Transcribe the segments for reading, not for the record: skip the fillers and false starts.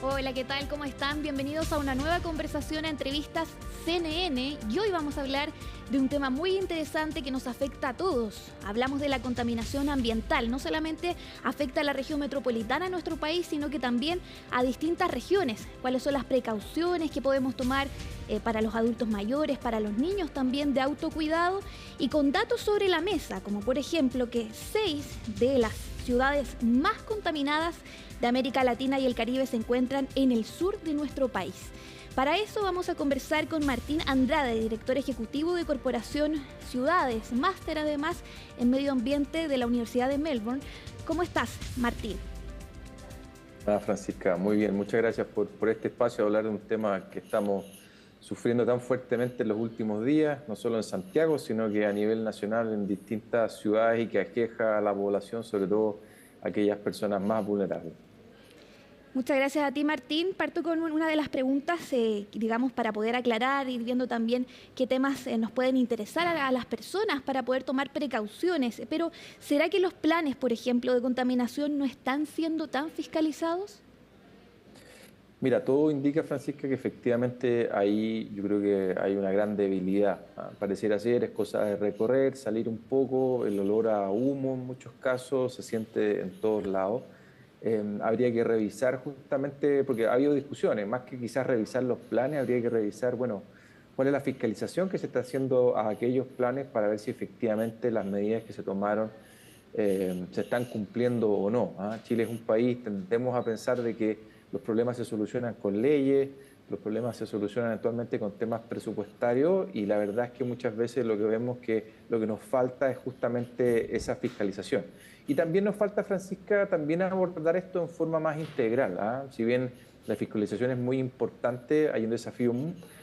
Hola, ¿qué tal? ¿Cómo están? Bienvenidos a una nueva conversación a Entrevistas CNN y hoy vamos a hablar de un tema muy interesante que nos afecta a todos. Hablamos de la contaminación ambiental. No solamente afecta a la región metropolitana de nuestro país, sino que también a distintas regiones. ¿Cuáles son las precauciones que podemos tomar para los adultos mayores, para los niños también de autocuidado? Y con datos sobre la mesa, como por ejemplo que 6 de las ciudades más contaminadas de América Latina y el Caribe se encuentran en el sur de nuestro país. Para eso vamos a conversar con Martín Andrade, director ejecutivo de Corporación Ciudades, máster además en Medio Ambiente de la Universidad de Melbourne. ¿Cómo estás, Martín? Hola Francisca, muy bien, muchas gracias por este espacio, hablar de un tema que estamos sufriendo tan fuertemente en los últimos días, no solo en Santiago, sino que a nivel nacional en distintas ciudades y que aqueja a la población, sobre todo aquellas personas más vulnerables. Muchas gracias a ti, Martín. Parto con una de las preguntas, digamos, para poder aclarar, ir viendo también qué temas nos pueden interesar a las personas para poder tomar precauciones. Pero, ¿será que los planes, por ejemplo, de contaminación no están siendo tan fiscalizados? Mira, todo indica, Francisca, que efectivamente ahí yo creo que hay una gran debilidad. Pareciera ser, es cosa de recorrer, salir un poco, el olor a humo en muchos casos se siente en todos lados. Habría que revisar justamente, porque ha habido discusiones, más que quizás revisar los planes, habría que revisar, bueno, cuál es la fiscalización que se está haciendo a aquellos planes para ver si efectivamente las medidas que se tomaron se están cumpliendo o no. Chile es un país, tendemos a pensar de que los problemas se solucionan con leyes, los problemas se solucionan actualmente con temas presupuestarios y la verdad es que muchas veces lo que vemos que lo que nos falta es justamente esa fiscalización. Y también nos falta, Francisca, también abordar esto en forma más integral. Si bien la fiscalización es muy importante, hay un desafío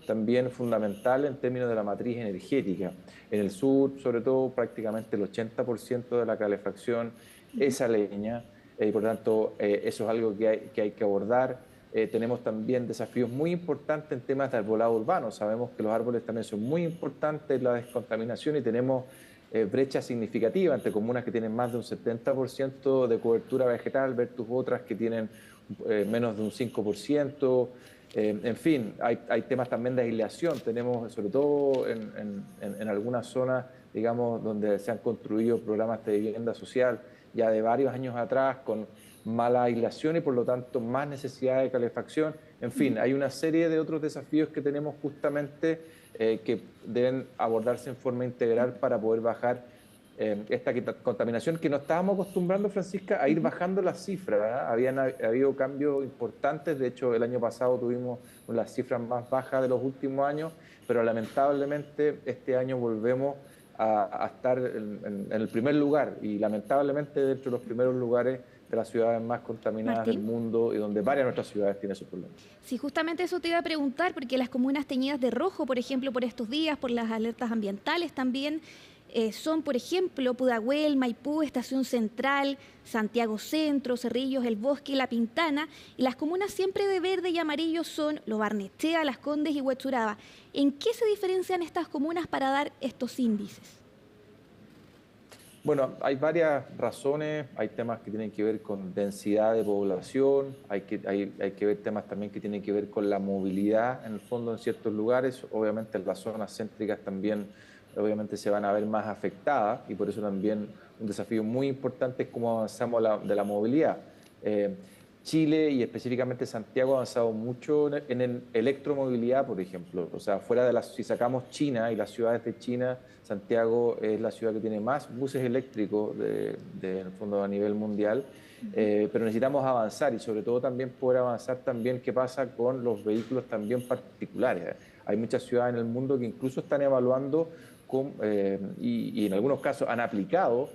también fundamental en términos de la matriz energética. En el sur, sobre todo, prácticamente el 80% de la calefacción es a leña. Por tanto, eso es algo que hay que abordar. Tenemos también desafíos muy importantes en temas de arbolado urbano. Sabemos que los árboles también son muy importantes en la descontaminación y tenemos brechas significativas entre comunas que tienen más de un 70% de cobertura vegetal versus otras que tienen menos de un 5%. En fin, hay temas también de aislación. Tenemos, sobre todo en algunas zonas, digamos, donde se han construido programas de vivienda social ya de varios años atrás con mala aislación y por lo tanto más necesidad de calefacción. En fin, hay una serie de otros desafíos que tenemos justamente que deben abordarse en forma integral para poder bajar esta contaminación que nos estábamos acostumbrando, Francisca, a ir bajando las cifras. Habían habido cambios importantes, de hecho el año pasado tuvimos las cifras más bajas de los últimos años, pero lamentablemente este año volvemos a estar en el primer lugar y lamentablemente dentro de los primeros lugares de las ciudades más contaminadas del Martín. mundo y donde varias de nuestras ciudades tienen esos problemas. Sí, justamente eso te iba a preguntar, porque las comunas teñidas de rojo, por ejemplo, por estos días, por las alertas ambientales también, son, por ejemplo, Pudahuel, Maipú, Estación Central, Santiago Centro, Cerrillos, El Bosque y La Pintana. Y las comunas siempre de verde y amarillo son Lo Barnechea, Las Condes y Huechuraba. ¿En qué se diferencian estas comunas para dar estos índices? Bueno, hay varias razones, hay temas que tienen que ver con densidad de población, hay que ver temas también que tienen que ver con la movilidad en el fondo en ciertos lugares, obviamente en las zonas céntricas también obviamente se van a ver más afectadas y por eso también un desafío muy importante es cómo avanzamos de la movilidad. Chile y específicamente Santiago ha avanzado mucho en electromovilidad, por ejemplo. O sea, fuera de si sacamos China y las ciudades de China, Santiago es la ciudad que tiene más buses eléctricos en el fondo a nivel mundial. Pero necesitamos avanzar y sobre todo también poder avanzar también qué pasa con los vehículos también particulares. Hay muchas ciudades en el mundo que incluso están evaluando y en algunos casos han aplicado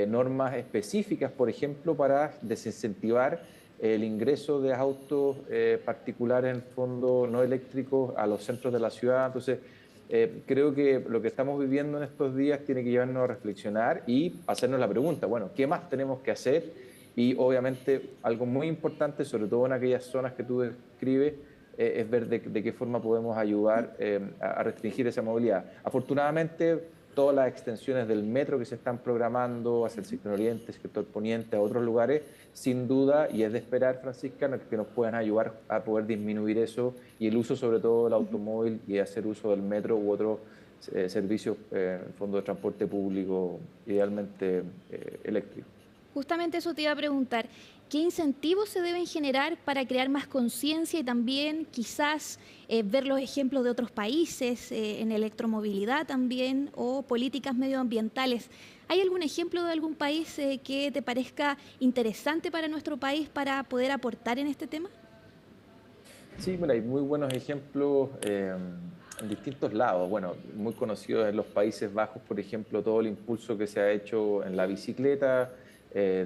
normas específicas, por ejemplo, para desincentivar el ingreso de autos particulares en fondo no eléctricos a los centros de la ciudad. Entonces, creo que lo que estamos viviendo en estos días tiene que llevarnos a reflexionar y hacernos la pregunta, bueno, ¿qué más tenemos que hacer? Y obviamente algo muy importante, sobre todo en aquellas zonas que tú describes, es ver de qué forma podemos ayudar a restringir esa movilidad. Afortunadamente, todas las extensiones del metro que se están programando hacia el sector oriente, sector poniente, a otros lugares, sin duda, y es de esperar, Francisca, que nos puedan ayudar a poder disminuir eso y el uso sobre todo del automóvil y hacer uso del metro u otros servicios, en fondo de transporte público, idealmente eléctrico. Justamente eso te iba a preguntar, ¿qué incentivos se deben generar para crear más conciencia y también quizás ver los ejemplos de otros países en electromovilidad también o políticas medioambientales? ¿Hay algún ejemplo de algún país que te parezca interesante para nuestro país para poder aportar en este tema? Sí, mira, hay muy buenos ejemplos en distintos lados. Bueno, muy conocidos en los Países Bajos, por ejemplo, todo el impulso que se ha hecho en la bicicleta,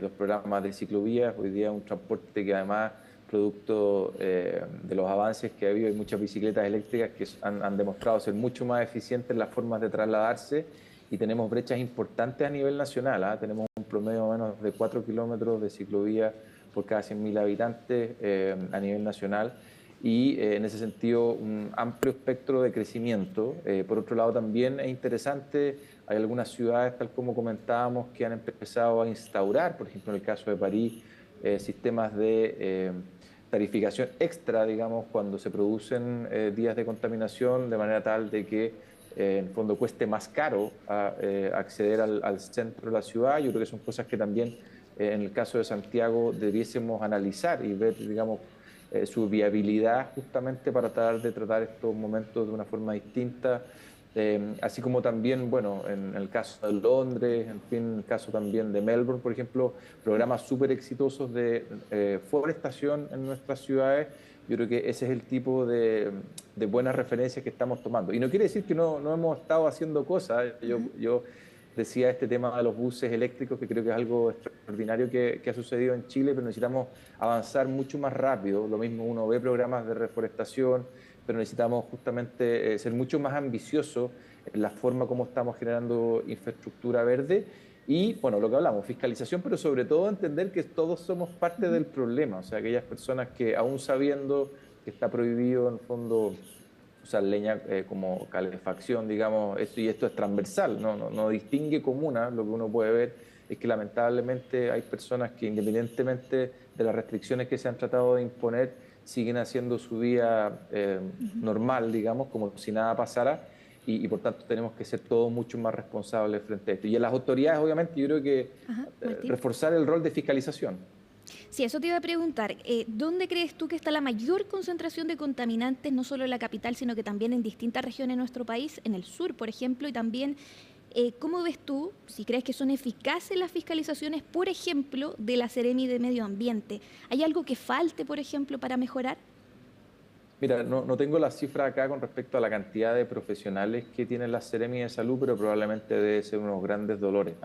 los programas de ciclovías. Hoy día un transporte que además, producto de los avances que ha habido, hay muchas bicicletas eléctricas que han demostrado ser mucho más eficientes en las formas de trasladarse y tenemos brechas importantes a nivel nacional. Tenemos un promedio más o menos de 4 kilómetros de ciclovía por cada 100.000 habitantes a nivel nacional. Y en ese sentido un amplio espectro de crecimiento. Por otro lado también es interesante, hay algunas ciudades, tal como comentábamos, que han empezado a instaurar, por ejemplo en el caso de París, sistemas de tarificación extra, digamos, cuando se producen días de contaminación, de manera tal de que en el fondo cueste más caro acceder al centro de la ciudad. Yo creo que son cosas que también en el caso de Santiago debiésemos analizar y ver, digamos, su viabilidad justamente para tratar estos momentos de una forma distinta, así como también, bueno, en el caso de Londres, en fin, en el caso también de Melbourne, por ejemplo, programas súper exitosos de forestación en nuestras ciudades. Yo creo que ese es el tipo de buenas referencias que estamos tomando. Y no quiere decir que no hemos estado haciendo cosas. Yo decía este tema de los buses eléctricos, que creo que es algo extraordinario que ha sucedido en Chile, pero necesitamos avanzar mucho más rápido. Lo mismo uno ve programas de reforestación, pero necesitamos justamente ser mucho más ambiciosos en la forma como estamos generando infraestructura verde. Y, bueno, lo que hablamos, fiscalización, pero sobre todo entender que todos somos parte del problema. O sea, aquellas personas que aún sabiendo que está prohibido en el fondo usar leña como calefacción, digamos, esto es transversal, no distingue comunas. Lo que uno puede ver es que lamentablemente hay personas que independientemente de las restricciones que se han tratado de imponer, siguen haciendo su vida normal, digamos, como si nada pasara, y por tanto tenemos que ser todos mucho más responsables frente a esto. Y en las autoridades, obviamente, yo creo que reforzar el rol de fiscalización. Sí, eso te iba a preguntar. ¿Dónde crees tú que está la mayor concentración de contaminantes, no solo en la capital, sino que también en distintas regiones de nuestro país, en el sur, por ejemplo? Y también, ¿cómo ves tú, si crees que son eficaces las fiscalizaciones, por ejemplo, de la Seremi de Medio Ambiente? ¿Hay algo que falte, por ejemplo, para mejorar? Mira, no tengo la cifra acá con respecto a la cantidad de profesionales que tienen las Seremi de Salud, pero probablemente debe ser unos grandes dolores.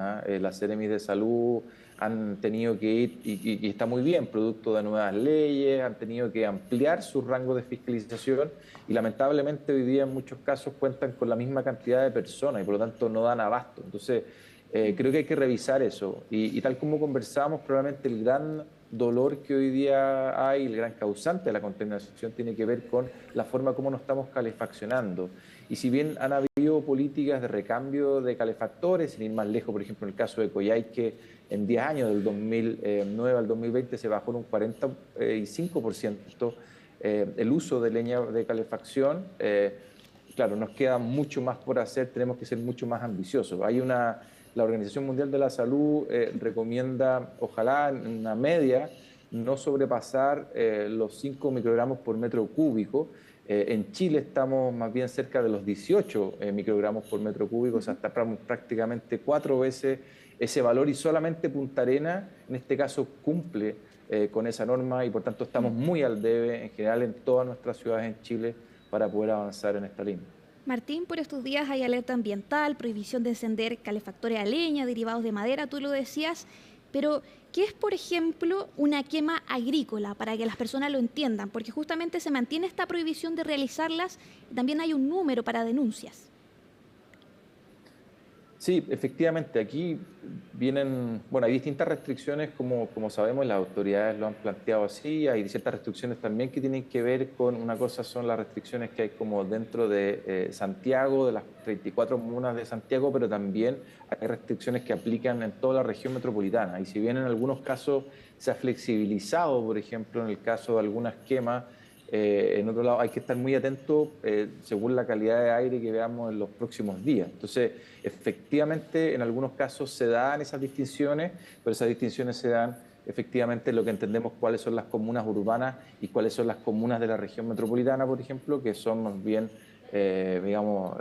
Las Seremi de Salud han tenido que ir, y está muy bien, producto de nuevas leyes, han tenido que ampliar su rango de fiscalización y lamentablemente hoy día en muchos casos cuentan con la misma cantidad de personas y por lo tanto no dan abasto. Entonces, creo que hay que revisar eso y tal como conversamos, probablemente el gran dolor que hoy día hay, el gran causante de la contaminación tiene que ver con la forma como nos estamos calefaccionando. Y si bien han habido políticas de recambio de calefactores, sin ir más lejos, por ejemplo, en el caso de Coyhaique, en 10 años, del 2009 al 2020, se bajó en un 45% el uso de leña de calefacción. Claro, nos queda mucho más por hacer, tenemos que ser mucho más ambiciosos. La Organización Mundial de la Salud recomienda, ojalá en una media, no sobrepasar los 5 microgramos por metro cúbico. En Chile estamos más bien cerca de los 18 microgramos por metro cúbico, o sea, hasta prácticamente 4 veces ese valor, y solamente Punta Arenas, en este caso, cumple con esa norma y por tanto estamos muy al debe en general en todas nuestras ciudades en Chile para poder avanzar en esta línea. Martín, por estos días hay alerta ambiental, prohibición de encender calefactores a leña, derivados de madera, tú lo decías, pero ¿qué es, por ejemplo, una quema agrícola? Para que las personas lo entiendan, porque justamente se mantiene esta prohibición de realizarlas y también hay un número para denuncias. Sí, efectivamente, aquí vienen, bueno, hay distintas restricciones, como sabemos, las autoridades lo han planteado así, hay ciertas restricciones también que tienen que ver con, una cosa son las restricciones que hay como dentro de Santiago, de las 34 comunas de Santiago, pero también hay restricciones que aplican en toda la región metropolitana, y si bien en algunos casos se ha flexibilizado, por ejemplo, en el caso de algunas quemas, en otro lado hay que estar muy atento según la calidad de aire que veamos en los próximos días. Entonces, efectivamente, en algunos casos se dan esas distinciones, pero esas distinciones se dan efectivamente en lo que entendemos cuáles son las comunas urbanas y cuáles son las comunas de la región metropolitana, por ejemplo, que son más bien, digamos,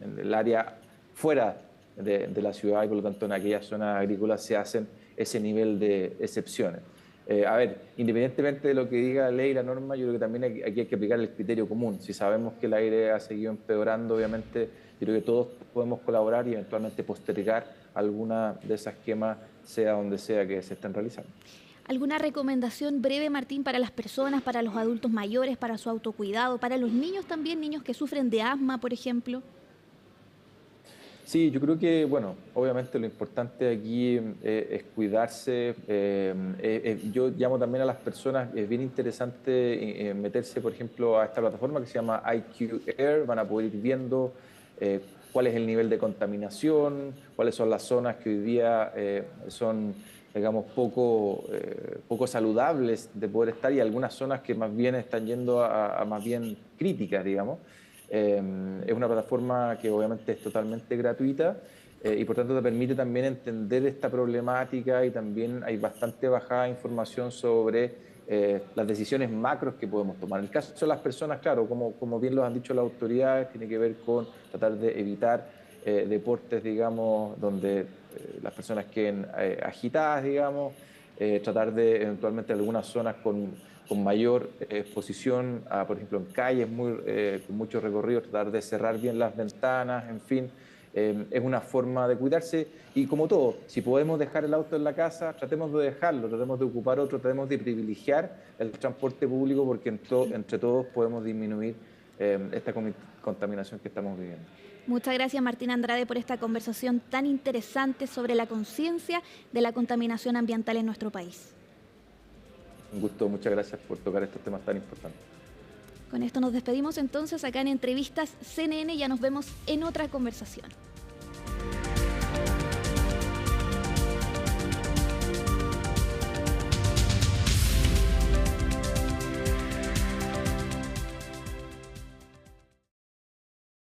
en el área fuera de la ciudad y por lo tanto en aquellas zonas agrícolas se hacen ese nivel de excepciones. A ver, independientemente de lo que diga la ley y la norma, yo creo que también aquí hay que aplicar el criterio común. Si sabemos que el aire ha seguido empeorando, obviamente, yo creo que todos podemos colaborar y eventualmente postergar alguna de esas quemas, sea donde sea que se estén realizando. ¿Alguna recomendación breve, Martín, para las personas, para los adultos mayores, para su autocuidado, para los niños también, niños que sufren de asma, por ejemplo? Sí, yo creo que, bueno, obviamente lo importante aquí es cuidarse. Yo llamo también a las personas, es bien interesante meterse, por ejemplo, a esta plataforma que se llama IQ Air. Van a poder ir viendo cuál es el nivel de contaminación, cuáles son las zonas que hoy día son, digamos, poco saludables de poder estar y algunas zonas que más bien están yendo a más bien críticas, digamos. Es una plataforma que obviamente es totalmente gratuita y por tanto te permite también entender esta problemática y también hay bastante bajada información sobre las decisiones macros que podemos tomar. En el caso de las personas, claro, como bien lo han dicho las autoridades, tiene que ver con tratar de evitar deportes, digamos, donde las personas queden agitadas, digamos, tratar de eventualmente algunas zonas con mayor exposición, por ejemplo, en calles con mucho recorrido, tratar de cerrar bien las ventanas, en fin, es una forma de cuidarse y como todo, si podemos dejar el auto en la casa, tratemos de dejarlo, tratemos de ocupar otro, tratemos de privilegiar el transporte público porque entre todos podemos disminuir esta contaminación que estamos viviendo. Muchas gracias, Martín Andrade, por esta conversación tan interesante sobre la conciencia de la contaminación ambiental en nuestro país. Un gusto, muchas gracias por tocar estos temas tan importantes. Con esto nos despedimos entonces acá en Entrevistas CNN, ya nos vemos en otra conversación.